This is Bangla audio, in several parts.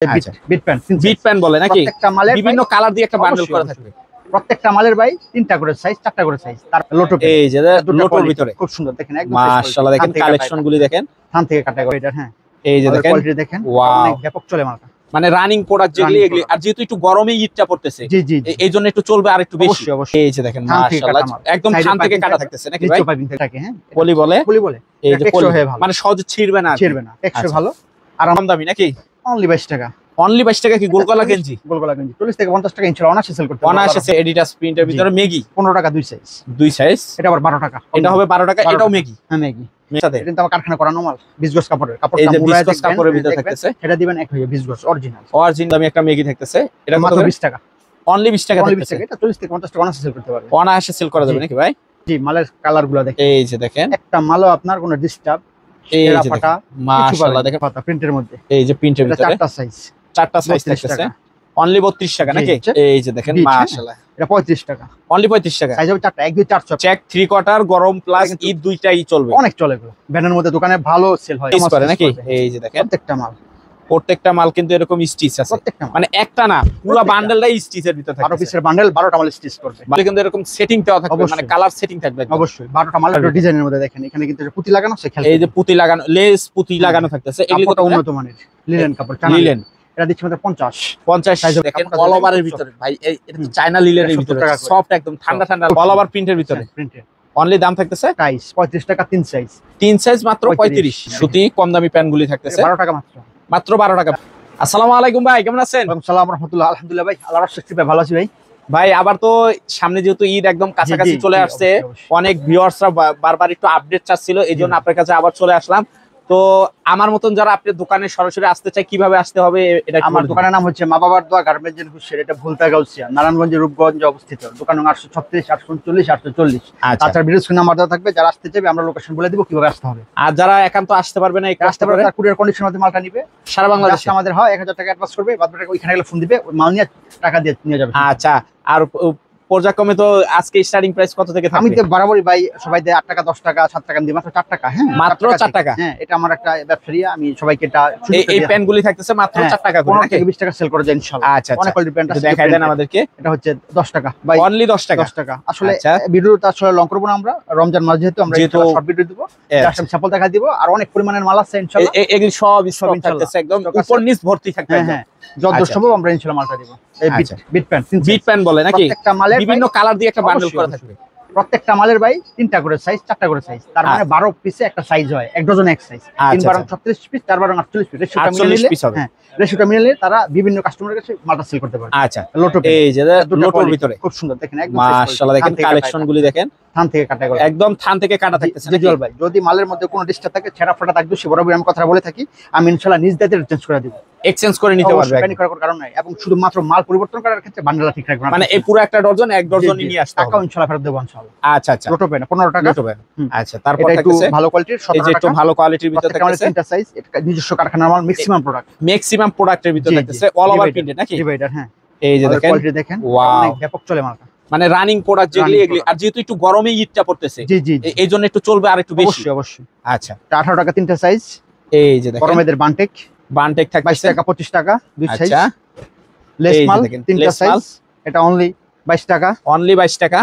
বিট প্যান বলে নাকি? বিভিন্ন কালার দিয়ে একটা বান্ডেল করা থাকবে। প্রত্যেকটা মালের ভাই 3টা করে সাইজ, 4টা করে সাইজ। তার লোটো এই যে লোটোর ভিতরে খুব সুন্দর দেখেন, একদম মাশাআল্লাহ। দেখেন কালেকশন গুলি দেখেন, থান থেকে কাটা করে এটা। হ্যাঁ, এই যে দেখেন কোয়ালিটি দেখেন, অনেক ব্যাপক চলে মালটা। মানে রানিং প্রোডাক্ট যেগুলি এগুলি, আর যেহেতু একটু গরমে ঈদটা পড়তেছে, জি জি, এই জন্য একটু চলবে আর একটু বেশি। এই যে দেখেন মাশাআল্লাহ, একদম থান থেকে কাটা থাকতেছে নাকি ভাই? হ্যাঁ, পলি বলে, এই যে পলি, মানে সহজে ছিড়বে না, টেকসই ভালো আর কম দামি নাকি? অনলি 22 টাকা। অনলি 22 টাকা কি গোলগলা গেঞ্জি? গোলগলা গেঞ্জি 40 থেকে 50 টাকা ইনশাআল্লাহ অনায়াসে সেল করতে পারবেন। অনায়াসে এডিডাস প্রিন্টের ভিতরে মেগি 15 টাকা দুই সাইজ। দুই সাইজ, এটা আবার 12 টাকা। এটা হবে 12 টাকা, এটাও মেগি। হ্যাঁ, মেগি। সাথে এটা তো আমার কারখানা করানো মাল, 20 গজ কাপড়ের। এই যে 20 গজ কাপড়ের ভিতরে থাকতেছে, এটা দিবেন এক হয়ে 20 গজ অরিজিনাল। অরিজিনাল দামি একটা মেগি থাকতেছে, এটা মাত্র 20 টাকা। অনলি 20 টাকা থাকতেছে। এটা 40 থেকে 50 টাকা অনায়াসে সেল করতে পারবেন। অনায়াসে সেল করা যাবে নাকি ভাই? জি, মালের কালার গুলো দেখেন, এই যে দেখেন একটা মালও আপনার কোনো ডিস্টার্ব, এই এরা যে ফাটা মাশাআল্লাহ দেখেন পাতা প্রিন্টের মধ্যে। এই যে প্রিন্টের ভিতরে 4টা সাইজ, 4টা সাইজ থাকতেছে, অনলি 32 টাকা নাকি? এই যে দেখেন মাশাআল্লাহ, এটা 35 টাকা। অনলি 35 টাকা। সাইজ হবে 4টা, 1 2 4 6 চেক 3 কোয়ার্টার গরম প্লাস ঈদ দুইটাই চলবে, অনেক চলে এগুলো। ব্যানের মধ্যে দোকানে ভালো সেল হয়, স্টিচ করে নাকি? এই যে দেখেন প্রত্যেকটা মাল কিন্তু এরকম স্টিচ আছে, মানে একটা না পুরো বান্ডেলটাই স্টিচের ভিতর থাকে। 12 পিসের বান্ডেল, 12টা মাল স্টিচ করবে। মানে কিন্তু এরকম সেটিং দেওয়া থাকবে, মানে কালার সেটিং থাকবে অবশ্যই। 12টা মাল একটা ডিজাইনের মধ্যে দেখেন, এখানে কিন্তু পুঁতি লাগানো আছে, খেল এই যে পুঁতি লাগানো, লেস পুঁতি লাগানো থাকতেছে। এগুলো তো উন্নত মানের লিলেন কাপড়, লিলেন। এটা দিচ্ছি মাত্র 50 সাইজ। দেখেন অল ওভারের ভিতরে ভাই, এটা তো চায়না লিলেনের ভিতরে, সফট একদম ঠান্ডা ঠান্ডা অল ওভার প্রিন্টের ভিতরে। অনলি দাম থাকতেছে প্রাইস 35 টাকা, 3 সাইজ। 3 সাইজ মাত্র 35। সুতি কম দামি প্যান্টগুলি থাকতেছে 12 টাকা মাত্র 12 টাকা। আসসালামু আলাইকুম ভাই, কেমন আছেন? ওয়ালাইকুম সালাম ওয়া রাহমাতুল্লাহ। আলহামদুলিল্লাহ ভাই, আল্লাহর রহমতে ভাই, ভালো আছি ভাই। ভাই আবার তো সামনে যেহেতু ঈদ একদম কাছাকাছি চলে আসছে, অনেক ভিউয়ার্সরা বারবার একটু আপডেট চাচ্ছিল, এইজন্য আপনার কাছে আবার চলে আসলাম। তো আমার মতন যারা আপনার দোকানে সরাসরি আসতে চায় কিভাবে আসতে হবে? এটা আমার দোকানের নাম হচ্ছে মা বাবার দোয়া গার্মেন্টস এন্ড হুশিয়ার, এটা ভুলতা গাউসিয়া, নারায়ণগঞ্জ রূপগঞ্জে অবস্থিত। দোকান নং 836 839 840। আচ্ছা, ভিডিও স্ক্রিনে নাম্বার দেওয়া থাকবে, যারা আসতে চাইবে আমরা লোকেশন বলে দিব কিভাবে আসতে হবে। আর যারা একান্ত আসতে পারবে না, আসতে পারবে, তার কুরিয়ার কন্ডিশনের মধ্যে মালটা নিবে, সারা বাংলাদেশে আমাদের হয় 1000 টাকা অ্যাডভান্স করবে, বাদ বাকি ওইখানে গেলে ফোন দিবে, ওই মাল নিয়ে টাকা দিয়ে নিয়ে যাবে। আচ্ছা, আর পর্যায়ক্রমে তো আজকে স্টার্টিং প্রাইস কত থেকে থাকবে? আমি তো বরাবরই ভাই সবাই দেয় 8 টাকা 10 টাকা 7 টাকা দিই, মাত্র 4 টাকা। হ্যাঁ, মাত্র 4 টাকা। হ্যাঁ, এটা আমার একটা ব্যবসায়ী, আমি সবাইকে এটা এই প্যান্টগুলি থাকতেছে মাত্র 4 টাকা করে নাকি? 20 টাকা সেল করে যায় ইনশাআল্লাহ। আচ্ছা, অনেক কোয়ালিটি প্যান্ট আছে, দেখাই দেন আমাদেরকে। এটা হচ্ছে 10 টাকা ভাই, অনলি 10 টাকা। 10 টাকা। আসলে ভিডিওটা আসলে লং করব না, আমরা রমজান মাস যেহেতু আমরা শর্ট ভিডিও দেব, জাস্ট আমি স্যাম্পল দেখাই দিব, আর অনেক পরিমাণের মাল আছে ইনশাআল্লাহ। এগুলি সব স্টক থাকতেছে, একদম উপর নিচ ভর্তি থাকবে। হ্যাঁ, যত সম্ভব আমরা ইনশাআল্লাহ মালটা দেব। এই বিট প্যান্ট বলে নাকি? প্রত্যেকটা মালের বিভিন্ন কালার দিয়ে একটা বান্ডেল করা থাকবে। প্রত্যেকটা মালের ভাই 3টা করে সাইজ, 4টা করে সাইজ। তার মানে 12 পিসে একটা সাইজ হয়, এক ডজন এক সাইজ। 3 12 36 piece, 4 12 48 piece. রেশিওটা মিলালে তারা বিভিন্ন কাস্টমারের কাছে মালটা সেল করতে পারে। আচ্ছা, লোটো, এই যে লোটোর ভিতরে খুব সুন্দর দেখেন, একদম মাশাআল্লাহ। দেখেন কালেকশন গুলি দেখেন, থান থেকে কাটা করে, একদম থান থেকে কাটা থাকতেছে জিজুয়াল ভাই। যদি মালের মধ্যে কোনো ডিস্টার্ব থাকে, ছেঁড়া ফাটা থাকবে, সে বরাবর আমি কথা বলে থাকি, আমি ইনশাআল্লাহ নিজ দায়িত্বে চেঞ্জ করে দিব, এক্সচেঞ্জ করে নিতে পারবে, প্যানিক করার কারণ নাই। এবং শুধুমাত্র মাল পরিবর্তন করার ক্ষেত্রে বান্ডেলটা ঠিক রাখবেন, মানে এই পুরো একটা ডজন এক ডজনই নিয়ে আসতে হবে, টাকা ইনশাআল্লাহ ফেরত দেব ইনশাআল্লাহ। আচ্ছা আচ্ছা, লোটো পেন 15 টাকা। আচ্ছা, তারপর এটা একটু থাকতেছে ভালো কোয়ালিটির, 17 টাকা। এই যে একটু ভালো কোয়ালিটির ভিতরে থাকতেছে 3টা সাইজ, এটা নিজস্ব কারখানার মাল, ম্যাক্সিমাম প্রোডাক্টের ভিতরে থাকতেছে, অল ওভার প্রিন্টেড নাকি? ডিভাইডার। হ্যাঁ, এই যে দেখেন কোয়ালিটি দেখেন, অনেক ব্যাপক চলে মালটা, মানে রানিং প্রোডাক্ট যেগুলি এগুলি, আর যেহেতু একটু গরমে ঈদটা পড়তেছে, জি জি, এই জন্য একটু চলবে আর একটু বেশি। অবশ্যই। আচ্ছা, 18 টাকা 3টা সাইজ। এই যে দেখেন গরমেদের বান্টেক থাকবে 22 টাকা 25 টাকা 2 সাইজ। আচ্ছা, লেস মাল 3টা সাইজ, এটা অনলি 22 টাকা। অনলি 22 টাকা।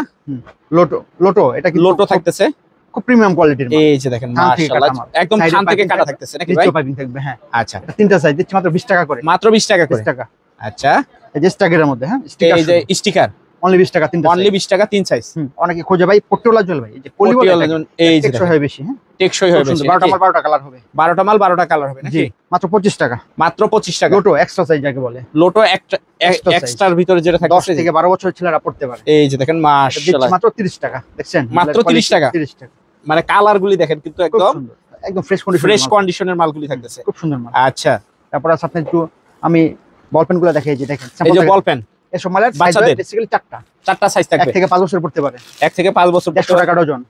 লোটো এটা কি লোটো থাকতেছে, খুব প্রিমিয়াম কোয়ালিটির মাল। এই যে দেখেন মাশাআল্লাহ, একদম থান থেকে কাটা থাকতেছে নাকি ভাই? পাইপিং থাকবে। হ্যাঁ, আচ্ছা, 3টা সাইজ দিচ্ছি মাত্র 20 টাকা করে, মাত্র 20 টাকা করে। 20 টাকা। আচ্ছা, এই যে স্টিকারের মধ্যে, হ্যাঁ, এই যে স্টিকার অনলি 20 টাকা 3টা, অনলি 20 টাকা 3 সাইজ। অনেকে খোঁজে ভাই পট্টিওয়ালা জল ভাই, এই যে পলিওয়ালা, এই যে টেকসই হয় বেশি। হ্যাঁ, টেকসই হয় বেশি। 12টা মাল 12টা কালার হবে, 12টা মাল 12টা কালার হবে নাকি? মাত্র 25 টাকা। মাত্র 25 টাকা। লোটো এক্সট্রা সাইজ যাকে বলে, লোটো এক্সট্রার ভিতরে যেটা থাকে 10 থেকে 12 বছরের ছেলেরা পড়তে পারে। এই যে দেখেন মাশাআল্লাহ, মাত্র 30 টাকা। দেখছেন, মাত্র 30 টাকা। মানে কালার গুলি দেখেন কিন্তু একদম ফ্রেশ কন্ডিশনের মালগুলি থাকতেছে, খুব সুন্দর মাল। আচ্ছা, তারপর আছে আপনি একটু, আমি বল পেন গুলো দেখাই, যে দেখেন এই যে বল পেন, এসব মালের সাইজ বেসিক্যালি 4টা সাইজ থাকবে, 1 থেকে 5 বছর পড়তে পারে, 1 থেকে 5 বছর। 150 টাকা ডজন,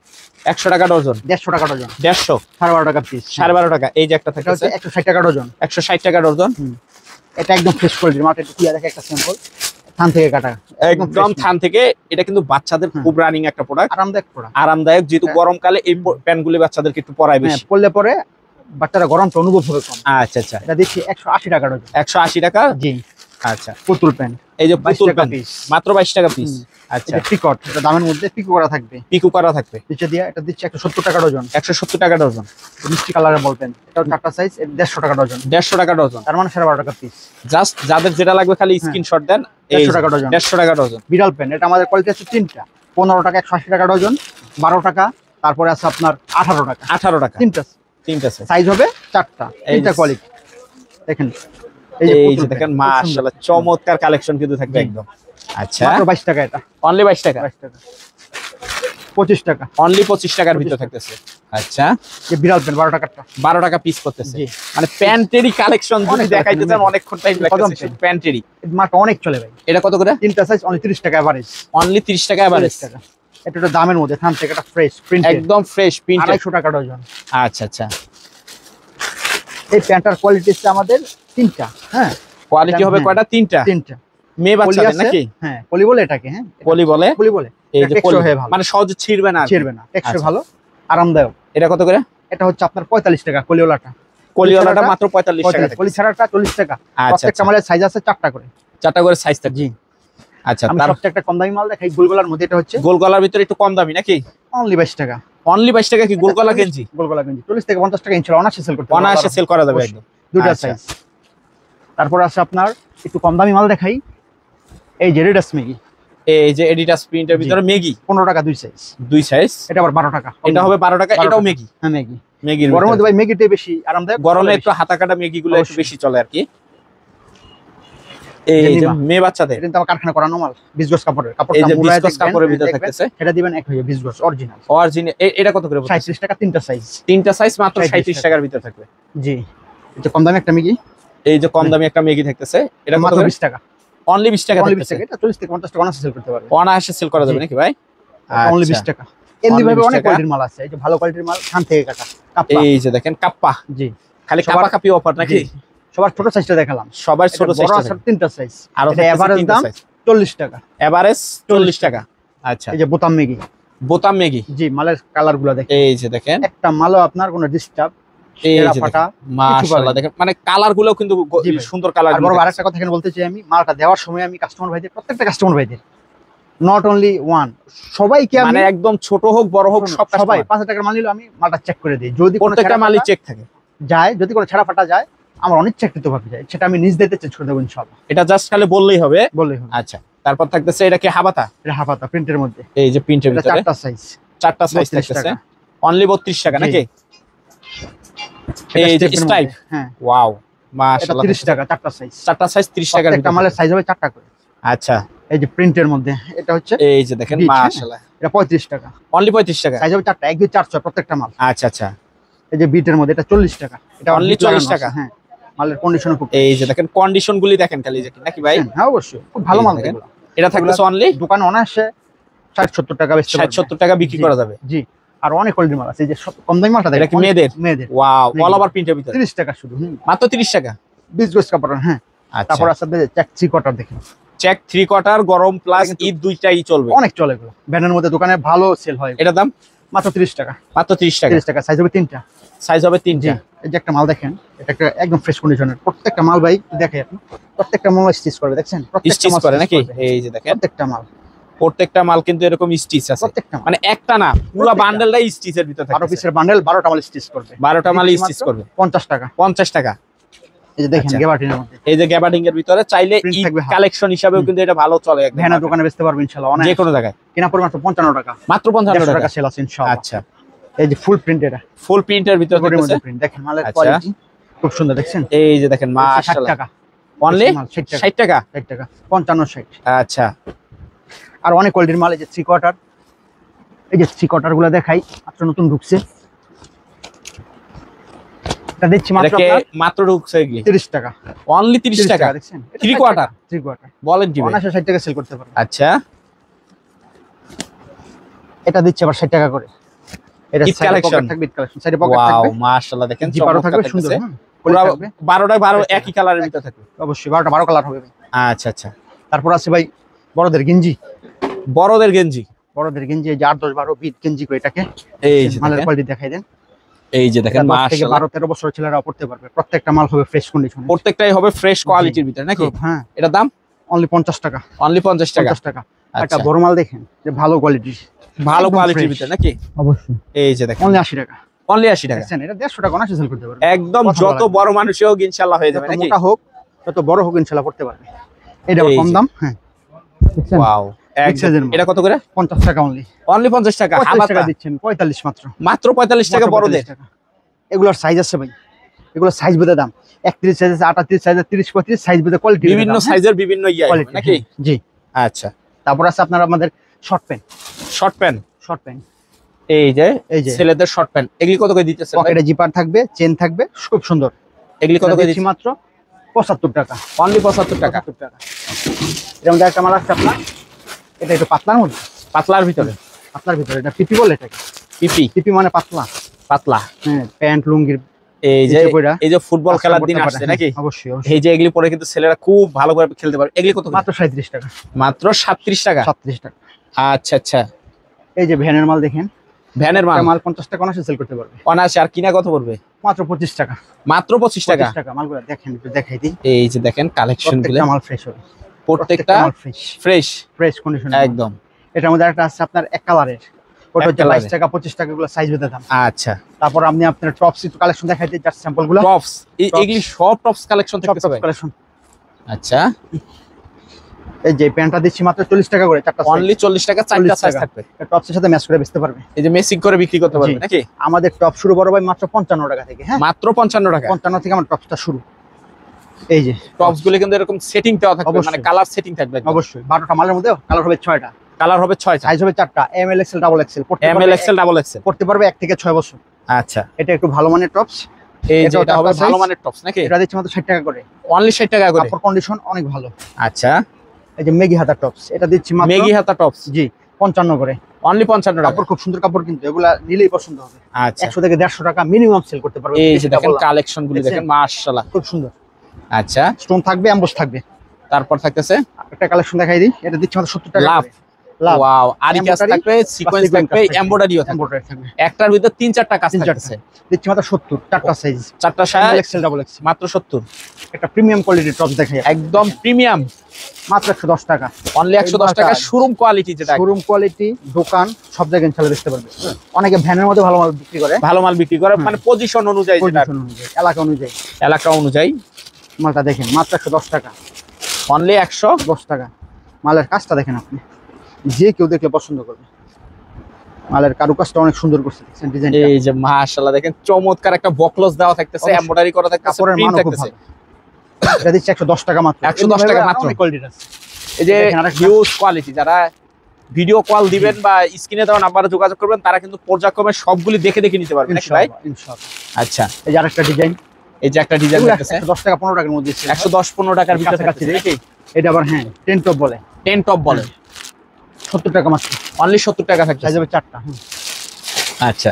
100 টাকা ডজন, 150 টাকা ডজন, 150, 12.5 টাকা পিস, 12.5 টাকা। এই যে একটা থাকতেছে 160 টাকা ডজন, 160 টাকা ডজন। এটা একদম ফ্রেশ কোয়ালিটির মাল, একটু খুলে দেখে একটা স্যাম্পল, থান থেকে কাটা, একদম থান থেকে। এটা কিন্তু বাচ্চাদের খুব রানিং একটা প্রোডাক্ট, আরামদায়ক প্রোডাক্ট, আরামদায়ক। যেহেতু গরমকালে এই প্যান্টগুলি বাচ্চাদেরকে একটু পরায় বেশি, পরলে পরে বাচ্চারা গরমটা অনুভব হবে কম। আচ্ছা আচ্ছা, এটা দিচ্ছি 180 টাকা ডজন। 180 টাকা। জি আচ্ছা, পুতুল প্যান্ট এই যে 22 পুতুল টাকা প্যান্ট পিস, মাত্র 22 টাকা পিস। আচ্ছা, এটা পিকট, এটা দামের মধ্যে পিকো করা থাকবে, পিকু করা থাকবে। নিচে দিয়ে এটা দিচ্ছি 170 টাকা ডজন। 170 টাকা ডজন। মিষ্টি কালারের বল পেন, এটাও 4টা সাইজ, 150 টাকা ডজন। 150 টাকা ডজন, তার মানে 12.5 টাকা পিস। জাস্ট যাদের যেটা লাগবে খালি স্ক্রিনশট দেন। 150 টাকা ডজন। 150 টাকা ডজন। বিড়াল পেন, এটা আমাদের কোয়ালিটি আছে 3টা, 15 টাকা, 180 টাকা ডজন, 12 টাকা, তারপরে আছে আপনার 18 টাকা। 18 টাকা, 3টা তিনটা সাইজ হবে, 4টা, 3টা কোয়ালিটি। দেখেন এই যে দেখেন মাশাআল্লাহ চমৎকার কালেকশন কিন্তু থাকবে একদম। আচ্ছা, মাত্র 22 টাকা, এটা অনলি 22 টাকা। 22 টাকা, 25 টাকা, অনলি 25 টাকার ভিতর থাকতেছে। আচ্ছা, এই বিড়াল পেন 12 টাকাটা 12 টাকা পিস করতেছে। জি। মানে প্যান্টেরই কালেকশন যদি অনেক দেখাইতে চান collection, অনেকক্ষণ টাইম লাগতেছে। প্যান্টেরই মার্কা অনেক চলে ভাই। এটা কত করে? 3টা সাইজ অনলি 30 টাকা এভারেজ। অনলি 30 টাকা এভারেজ। 30 টাকা। এটা তো দামের মধ্যে, থান থেকে এটা ফ্রেশ প্রিন্ট, একদম ফ্রেশ প্রিন্ট। 250 টাকা ডজন। আচ্ছা আচ্ছা, এই প্যান্টার কোয়ালিটি হচ্ছে আমাদের 3টা। হ্যাঁ, কোয়ালিটি হবে কয়টা? 3টা। 3টা মেয়ে বাচ্চাদের নাকি? হ্যাঁ, পলি বলে এটাকে। হ্যাঁ, পলি বলে। পলি বলে। এই যে পলি, ভালো, মানে সহজে ছিড়বে না, ছিড়বে না, টেক্সচার আচ্ছা। ভালো, আরামদায়ক। এটা কত করে? এটা হচ্ছে আপনার 45 টাকা কলিওলাটা। কলিওয়ালাটা মাত্র 45 টাকা। কলি ছাড়াটা 40 টাকা। আচ্ছা, প্রত্যেকটা মালের সাইজ আছে 4টা করে। 4টা করে সাইজ থাকে। জি। আচ্ছা, আমি তার সবচেয়ে একটা কম দামি মাল দেখাই, গোলগলার মধ্যে। এটা হচ্ছে গোল গলার ভিতরে একটু কম দামি নাকি? অনলি 22 টাকা। অনলি 22 টাকা কি গোল গলা গেঞ্জি? গোলগলা গেঞ্জি 40 থেকে 50 টাকা ইনশাআল্লাহ অনায়াসে সেল করতে পারবেন। অনায়াসে সেল করা যাবে একদম। 2টা আচ্ছা। সাইজ। তারপর আছে আপনার একটু কম দামি মাল দেখাই, এই যে রেডাস মেগি। এই যে এডিডাস প্রিন্টের ভিতরে মেগি 15 টাকা 2 সাইজ। 2 সাইজ। এটা আবার 12 টাকা। এটা হবে 12 টাকা। এটাও মেগি। হ্যাঁ, মেগি। মেগির গরমের মধ্যে ভাই মেগিটাই বেশি আরামদায়ক। গরমে একটু হাতা কাটা মেগি গুলো একটু বেশি চলে আর কি। এই যে মেয়ে বাচ্চাদের, এটা আমার কারখানা করানো মাল, বিজগস কাপড়ের। এই যে বিজগস কাপড়ের ভিতরে থাকতেছে। এটা দিবেন 1 হয়ে বিজগস অরিজিনাল। অরিজিনাল। এটা কত করে? 37 টাকা 3টা সাইজ। 3টা সাইজ মাত্র 37 টাকার ভিতর থাকবে। জি। এটা কম দামি একটা মেগি। এই যে কম দামি একটা মেগি থাকতেছে, এটা মাত্র 20 টাকা। অনলি 20 টাকা অনলি 20 থাকতেছে। টাকা। এটা 40 থেকে 50 টাকা অনায়াসে সেল করতে পারবে। অনায়াসে সেল করা যাবে নাকি ভাই? অনলি 20 টাকা। এমনি ভাবে অনেক কোয়ালিটির মাল আছে। এই যে ভালো কোয়ালিটির মাল খান থেকে কাটা কাপ্পা। এই যে দেখেন কাপ্পা। জি। খালি কাপ্পা কাপি অফার নাকি? সবার ছোট সাইজটা দেখালাম। সবার ছোট সাইজটা। বড় আছে 3টা সাইজ। আর এটা এভারেজ দাম 40 টাকা। এভারেজ 40 টাকা। আচ্ছা, এই যে বোতাম মেগি। বোতাম মেগি। জি, মালের কালারগুলো দেখেন। এই যে দেখেন একটা মালও আপনার কোনো ডিস্টার্ব, এই যে মাশাআল্লাহ দেখেন, মানে কালার গুলো কিন্তু সুন্দর কালার। আর বড় আরেকটা কথা এখানে বলতে চাই, আমি মালটা দেওয়ার সময় আমি কাস্টমার ভাইদের, প্রত্যেকটা কাস্টমার ভাইদের, নট অনলি ওয়ান, সবাইকে আমি, মানে একদম ছোট হোক বড় হোক সবাই 5 টাকার মাল নিলে আমি মালটা চেক করে দিই। যদি প্রত্যেকটা মালই চেক থাকে যায়, যদি কোনো ছাড়া ফাটা যায়, আমার অনিচ্ছাকৃত ভাবে যায়, সেটা আমি নিজ দায়িত্বে চেঞ্জ করে দেবো ইনশাআল্লাহ। এটা জাস্ট খালি বললেই হবে, বললেই হবে। আচ্ছা, তারপর থাকতেছে এটা কি হাবাতা? এটা হাফাতা প্রিন্টের মধ্যে। এই যে প্রিন্টের ভিতরে 4টা সাইজ। 4টা সাইজ থাকতেছে, অনলি 32 টাকা নাকি? এই যে স্ট্রাইপ। হ্যাঁ, ওয়াও এটা মাশাআল্লাহ 30 টাকা 4টা সাইজ। 4টা সাইজ 30 টাকার একটা ভিতরে। মালের সাইজ হবে 4টা করে। আচ্ছা, এই যে প্রিন্টের মধ্যে এটা হচ্ছে, এই যে দেখেন মাশাআল্লাহ, এটা 35 টাকা। অনলি 35 টাকা। সাইজ হবে 4টা, 1 2 4 6 প্রত্যেকটা মাল। আচ্ছা আচ্ছা, এই যে বিটের মধ্যে এটা 40 টাকা। এটা অনলি 40 টাকা। হ্যাঁ, মালের কন্ডিশন খুব। এই যে দেখেন কন্ডিশন গুলি দেখেন খালি যে নাকি ভাই? হ্যাঁ অবশ্যই, খুব ভালো মাল এগুলো। এটা থাকতেছে অনলি দোকানে অনায়াসে 60-70 টাকা বেচতে পারবে। 60-70 টাকা বিক্রি করা যাবে। জি। আর অনেক কোয়ালিটির মাল আছে। এই যে কম দামি মালটা দেখেন, এটা কি মেয়েদের? মেয়েদের। ওয়াও, অল ওভার প্রিন্টের ভিতরে 30 টাকা শুধু। মাত্র 30 টাকা। বিজগস কাপড়। হ্যাঁ, আচ্ছা, তারপর আছে চেক 3 কোয়ার্টার দেখেন। চেক 3 কোয়ার্টার গরম প্লাস ঈদ দুইটাই চলবে। অনেক চলে এগুলো, ব্যানের মধ্যে দোকানে ভালো সেল হয়। এটা দাম মাত্র 30 টাকা। মাত্র 30 টাকা। 30 টাকা। সাইজ হবে 3টা। সাইজ হবে 3টা। এই যে একটা মাল দেখেন, এটা একটা একদম ফ্রেশ কন্ডিশনের। প্রত্যেকটা মাল ভাই দেখে আপনি, প্রত্যেকটা মাল স্টিচ করবে, দেখছেন? স্টিচ করে নাকি? এই যে দেখেন প্রত্যেকটা মাল কিন্তু এরকম স্টিচ আছে, মানে একটা না পুরো বান্ডেলটাই স্টিচের ভিতর থাকে। 12 পিসের বান্ডেল, 12টা মাল স্টিচ করবে। 12টা মাল স্টিচ করবে 50 টাকা। 50 টাকা। এই যে দেখেন গ্যাবার্ডিনের মধ্যে, এই যে গ্যাবার্ডিং এর ভিতরে চাইলে ঈদ কালেকশন হিসাবেও কিন্তু এটা ভালো চলে একদম। ভ্যানা দোকানে বেচতে পারবেন ইনশাআল্লাহ, অনেক যে কোনো জায়গায়। কিনা পড়বে মাত্র 55 টাকা। মাত্র 55 টাকা সেল আছে ইনশাআল্লাহ। আচ্ছা, এই যে ফুল প্রিন্ট, এটা ফুল প্রিন্টের ভিতরে আছে প্রিন্ট। দেখেন মালের কোয়ালিটি খুব সুন্দর, দেখছেন? এই যে দেখেন মাশাআল্লাহ, 60 টাকা অনলি 60 টাকা। 60 টাকা 55 60। আচ্ছা, আর অনেক কোয়ালিটির মাল। এই যে 3 কোয়ার্টার, এই যে 3 কোয়ার্টার গুলো দেখাই, মাত্র নতুন ঢুকছে। এটা দিচ্ছি মাত্র ঢুকছে এগুলি 30 টাকা। অনলি 30 টাকা। দেখছেন? 3 কোয়ার্টার। 3 কোয়ার্টার বলেন কি ভাই? 60 টাকা সেল করতে পারবেন। আচ্ছা, এটা দিচ্ছি আবার 60 টাকা করে। এটা সাইডে পকেট থাকবে, ঈদ কালেকশন, সাইডে পকেট থাকবে। ওয়াও মাশাআল্লাহ, দেখেন জিপারও থাকবে সুন্দর। পুরো 12টায় 12 একই কালারের ভিতর থাকবে। অবশ্যই 12টা 12 কালার হবে। আচ্ছা আচ্ছা, তারপর আছে ভাই বড়দের গেঞ্জি। বড়দের গেঞ্জি, বড়দের গেঞ্জি এই যে 8 10 12 বিট গেঞ্জি করে এটাকে। এই যে মালের কোয়ালিটি দেখাই দেন। এই যে দেখেন 10 থেকে 12-13 বছরের ছেলেরা পড়তে পারবে। প্রত্যেকটা মাল হবে ফ্রেশ কন্ডিশন, প্রত্যেকটাই হবে ফ্রেশ কোয়ালিটির ভিতরে নাকি? হ্যাঁ। এটা দাম অনলি 50 টাকা। অনলি 50 টাকা। 50 টাকা। একটা বড় মাল দেখেন যে ভালো কোয়ালিটি, ভালো কোয়ালিটির ভিতরে নাকি? অবশ্যই। এই যে দেখেন অনলি 80 টাকা। অনলি 80 টাকা। দেখেন এটা 150 টাকা অনায়াসে সেল করতে পারবে। একদম যত বড় মানুষই হোক ইনশাআল্লাহ হয়ে যাবে নাকি? মোটা হোক যত বড় হোক ইনশাআল্লাহ পড়তে পারবে। এটা কম দাম। হ্যাঁ ওয়াও। এটা কত করে? 50 টাকা অনলি। অনলি 50 টাকা। 50 টাকা দিচ্ছেন 45 মাত্র। মাত্র 45 টাকা বড়দের। এগুলোর সাইজ আছে ভাই, এগুলোর সাইজ বেঁধে দাম। 31 সাইজ আছে, 38 সাইজ আছে, 30 35 সাইজ বেঁধে কোয়ালিটি, বিভিন্ন সাইজের বিভিন্ন কোয়ালিটি নাকি? জি আচ্ছা। তারপর আছে আপনার আমাদের short pant. Short pant. Short pant এই যে ছেলেদের শর্ট প্যান্ট, এগুলি কত করে দিতেছেন? পকেটে জিপার থাকবে, চেন থাকবে, খুব সুন্দর। এগুলি কত করে দিচ্ছি? মাত্র 75 টাকা। অনলি 75 টাকা। এর মধ্যে একটা মাল আছে আপনার, এটা একটু পাতলার মধ্যে, পাতলার ভিতরে। পাতলার ভিতরে এটা পিপি বলে এটাকে। পিপি। পিপি মানে পাতলা। পাতলা। হ্যাঁ, প্যান্ট লুঙ্গির। এই যে ফুটবল খেলার দিন আসছে নাকি? অবশ্যই। এই যে এগুলি পরে কিন্তু ছেলেরা খুব ভালো করে খেলতে পারবে। এগুলি কত? মাত্র 37 টাকা। মাত্র 37 টাকা। 37 টাকা। আচ্ছা আচ্ছা। এই যে ভ্যানের মাল দেখেন, ভ্যানের মাল 50 টাকা অনায়াসে সেল করতে পারবে। অনায়াসে। আর কিনা কত পড়বে? মাত্র 25 টাকা। মাত্র 25 টাকা। মালগুলো দেখেন, একটু দেখাই দিই। এই যে দেখেন কালেকশন গুলো, মাল ফ্রেশ হবে, প্রত্যেকটা মাল ফ্রেশ ফ্রেশ কন্ডিশন একদম। এটার মধ্যে একটা আছে আপনার এক কালারের, ওটা হচ্ছে 22 টাকা 25 টাকা, গুলো সাইজ বেঁধে দাম। আচ্ছা। তারপর আপনি আপনার টপস একটু কালেকশন দেখাই দিই, জাস্ট স্যাম্পল গুলো। টপস, এগুলি সব টপস কালেকশন থাকতেছে ভাই? কালেকশন। আচ্ছা। এই যে প্যান্টটা দিচ্ছি মাত্র 40 টাকা করে, চারটা অনলি 40 টাকা, চারটা সাইজ থাকবে। টপসের সাথে ম্যাচ করে বেচতে পারবে। এই যে মেসিং করে বিক্রি করতে পারবে নাকি? আমাদের টপ শুরু বড় ভাই মাত্র 55 টাকা থেকে। হ্যাঁ, মাত্র 55 টাকা। 55 থেকে আমার টপসটা শুরু। এই যে টপস গুলো কিন্তু এরকম সেটিং দেওয়া থাকবে, মানে কালার সেটিং থাকবে অবশ্যই। 12টা মালের মধ্যে কালার হবে 6টা, কালার হবে 6টা, সাইজ হবে 4টা, M L XL double XL. M L XL double XL পড়তে পারবে 1 থেকে 6 বছর। আচ্ছা। এটা একটু ভালো মানের টপস। এই যে এটা হবে ভালো মানের টপস নাকি? এটা দিচ্ছি মাত্র 60 টাকা করে। অনলি 60 টাকা করে। কাপড় কন্ডিশন অনেক ভালো। আচ্ছা। এই যে মেগি হাতা টপস, এটা দিচ্ছি মাত্র মেগি হাতা টপস। জি 55 করে। অনলি 55 টাকা। কাপড় খুব সুন্দর কাপড়, কিন্তু এগুলা নিলেই পছন্দ হবে। আচ্ছা। 100 থেকে 150 টাকা মিনিমাম সেল করতে পারবে। এই যে দেখেন কালেকশন গুলো দেখেন, মাশাআল্লাহ খুব সুন্দর। আচ্ছা। স্টোন থাকবে, এমবস থাকবে। তারপর থাকতেছে একটা কালেকশন দেখাই দিই, এটা দিচ্ছি মাত্র 70 টাকা। ওয়াও, আরি কাজ থাকবে, সিকোয়েন্স থাকবে, এমব্রয়ডারিও থাকবে। একটার ভিতর 3-4টা কাজ থাকতেছে। দিচ্ছি মাত্র 70, চারটা সাইজ, চারটা সাইজ, এক্সেল ডাবল এক্সেল, মাত্র 70। একটা প্রিমিয়াম কোয়ালিটির টপস দেখাই, একদম প্রিমিয়াম, মাত্র 110 টাকা। অনলি 110 টাকা। শোরুম কোয়ালিটি, যেটা শোরুম কোয়ালিটি, দোকান সব জায়গায় ইনশাআল্লাহ বেচতে পারবে। অনেকে ভ্যানের মধ্যে ভালো মাল বিক্রি করে, ভালো মাল বিক্রি করে, মানে পজিশন অনুযায়ী, যেটা এলাকা অনুযায়ী। এলাকা অনুযায়ী মালটা দেখেন, মাত্র 110 টাকা। অনলি 110 টাকা। মালের কাজটা দেখেন, আপনি যে কেউ দেখলে পছন্দ করবে। মালের কারুকাজটা অনেক সুন্দর করছে, দেখেন ডিজাইনটা। এই যে মাশাআল্লাহ দেখেন, চমৎকার একটা বকলস দেওয়া থাকতেছে, এমব্রয়ডারি করা থাকতেছে, প্রিন্ট থাকতেছে। এটা দিচ্ছি 110 টাকা মাত্র। 110 টাকা মাত্র। এই যে হিউজ কোয়ালিটি, যারা ভিডিও কল দিবেন বা স্ক্রিনে দেওয়া নাম্বারে যোগাযোগ করবেন, তারা কিন্তু পর্যায়ক্রমে সবগুলি দেখে দেখে নিতে পারবেন নাকি ভাই? ইনশাআল্লাহ। আচ্ছা। এই যে আরেকটা ডিজাইন, এই যে একটা ডিজাইন দেখতেছে 110 টাকা 15 টাকার মধ্যে, 110-15 টাকার ভিতরে থাকতেছে নাকি? এটা আবার হ্যাঁ 10 টপ বলে, 10 টপ বলে। 70 টাকা মাত্র। অনলি 70 টাকা থাকছে, সাইজ হবে 4টা। আচ্ছা।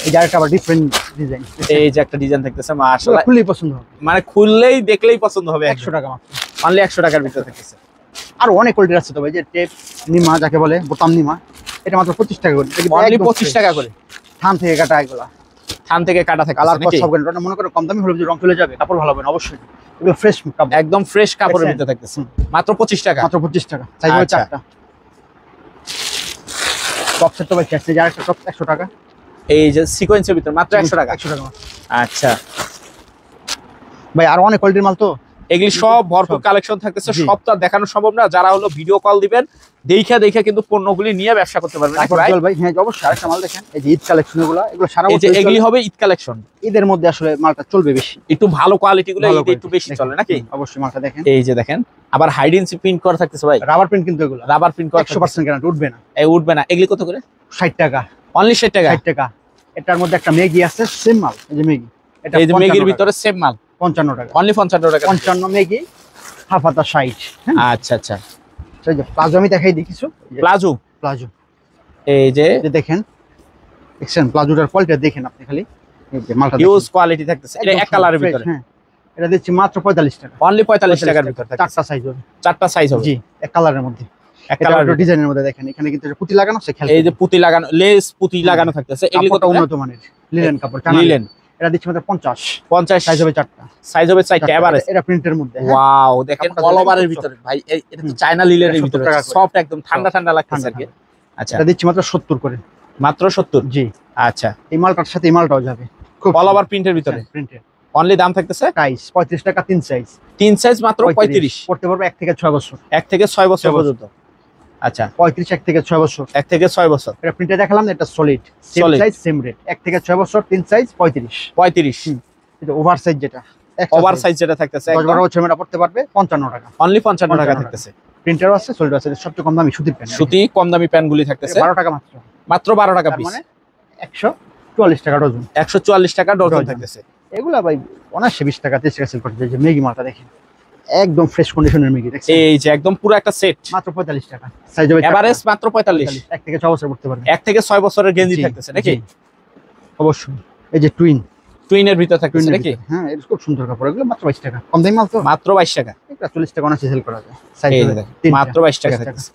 এই যে আরেকটা আবার ডিফারেন্ট ডিজাইন, এই যে একটা ডিজাইন থাকতেছে, মাশাআল্লাহ খুললেই পছন্দ হবে, মানে খুললেই দেখলেই পছন্দ হবে। 100 টাকা মাত্র। অনলি 100 টাকার ভিতরে থাকতেছে। আর অনেক কোয়ালিটি আছে তো ভাই, যে টেপ নিমা যাকে বলে, বোতাম নিমা, এটা মাত্র 25 টাকা করে। অনলি 25 টাকা করে। থান থেকে কাটা, এগুলা থান থেকে কাটা থাকে, কালার কস সব করে। মনে করে কম দামি হলে যে রং চলে যাবে, কাপড় ভালো হবে না, অবশ্যই এগুলো ফ্রেশ কাপড়, একদম ফ্রেশ কাপড়ের ভিতরে থাকতেছে, মাত্র 25 টাকা। মাত্র 25 টাকা, সাইজ হবে 4টা। টপ সেট তো ভাই চাইছে, যার একটা টপ 100 টাকা। এই যে সিকোয়েন্সের ভিতর মাত্র 100 টাকা। 100 টাকা। আচ্ছা ভাই, আর অনেক কোয়ালিটির মাল তো, এগুলি সব ভরপুর কালেকশন থাকতেছে। সব তো দেখানো সম্ভব না, যারা হলো ভিডিও কল দিবেন, দেখা কিন্তু পণ্যগুলি নিয়ে ব্যবসা করতে পারবেন ভাই। হ্যাঁ অবশ্যই। আরেকটা মাল দেখেন, এই যে ঈদ কালেকশন, এগুলো সারা বছর, এগুলি হবে ঈদ কালেকশন। ঈদের মধ্যে আসলে মালটা চলবে বেশি, একটু ভালো কোয়ালিটি গুলো ঈদে একটু বেশি চলে নাকি? অবশ্যই। মালটা দেখেন, এই যে দেখেন, আবার হাইডেন্সি প্রিন্ট করা থাকতেছে ভাই, রাবার প্রিন্ট, কিন্তু এগুলো রাবার প্রিন্ট করা 100% গ্যারান্টি, উঠবে না। এই উঠবে না। এগুলি কত করে? 60 টাকা। অনলি 60 টাকা। 60 টাকা। এটার মধ্যে একটা মেগি আছে, সেম মাল, এই যে মেগি, এটা এই যে মেগির ভিতরে সেম মাল, 55 টাকা। অনলি 55 টাকা। 55 মেগি, হাফ হাতা 60। আচ্ছা আচ্ছা। এই যে প্লাজো আমি দেখাই দিই কিছু, প্লাজো। এই যে দেখেন, দেখছেন প্লাজোটার কোয়ালিটি দেখেন আপনি, খালি এই যে মালটা হিউজ কোয়ালিটি থাকতেছে। এটা এক কালারের ভিতরে। হ্যাঁ, এটা দিচ্ছি মাত্র 45 টাকা। অনলি 45 টাকার ভিতরে থাকছে। 4টা সাইজ হবে। 4টা সাইজ হবে। জি, এক কালারের মধ্যে, এক কালারের ডিজাইনের মধ্যে। দেখেন এখানে কিন্তু পুঁতি লাগানো আছে, এই যে পুঁতি লাগানো, লেস পুঁতি লাগানো থাকতেছে। এগুলি কত? উন্নত মানের, লিলেন কাপড়, লিলেন। এটা দিচ্ছি মাত্র 50 সাইজ হবে 4টা, সাইজ হবে 4টা এভারেজ। এটা প্রিন্টের মধ্যে। ওয়াও, দেখেন অল ওভারের ভিতরে ভাই, এটা তো চায়না লিলেনের ভিতরে, সফট একদম, ঠান্ডা ঠান্ডা লাগতেছে আর কি। আচ্ছা, এটা দিচ্ছি মাত্র 70 করে, মাত্র 70। জি আচ্ছা, এই মালটার সাথে এই মালটাও যাবে, খুব অল ওভার প্রিন্টের ভিতরে, প্রিন্টের। অনলি দাম থাকতেছে প্রাইস 35 টাকা, 3 সাইজ, 3 সাইজ মাত্র 35। পড়তে পারবে 1 থেকে 6 বছর, 1 থেকে 6 বছর পর্যন্ত। আচ্ছা, 35 1 থেকে 6 বছর, 1 থেকে 6 বছর। এটা প্রিন্টে দেখালাম, এটা solid, same size same rate, 1 থেকে 6 বছর, 3 সাইজ 35। এটা ওভার সাইজ, যেটা ওভার সাইজ যেটা থাকতেছে 10-12 বছর মেয়েরা পড়তে পারবে 55 টাকা, অনলি 55 টাকা থাকতেছে। প্রিন্টারও আছে, সলিড আছে, সবচেয়ে কম দামি সুতির প্যান্ট, সুতি কম দামি প্যান্টগুলি থাকতেছে 12 টাকা মাত্র, মাত্র 12 টাকা পিস, মানে 144 টাকা ডজন, 144 টাকা ডজন থাকতেছে। এগুলা ভাই 19-20 টাকা 30 টাকা সেল করতে, যে মেগি মালটা দেখেন একদম ফ্রেশ কন্ডিশনের মেগি, দেখছেন এই যে একদম পুরো একটা সেট, মাত্র 45 টাকা, সাইজ হবে এভারেজ মাত্র 45। 1 থেকে 6 বছর পড়তে পারবে, 1 থেকে 6 বছরের গেঞ্জি থাকতেছে নাকি? অবশ্যই। এই যে টুইনের ভিতর থাকতেছে নাকি? হ্যাঁ, এটা খুব সুন্দর কাপড়, এগুলো মাত্র 22 টাকা, কম দামি মাল তো, মাত্র 22 টাকা, এটা 40 টাকা অনার্সে সেল করা যায়, সাইজ এই হবে দেখেন, মাত্র 22 টাকা থাকতেছে।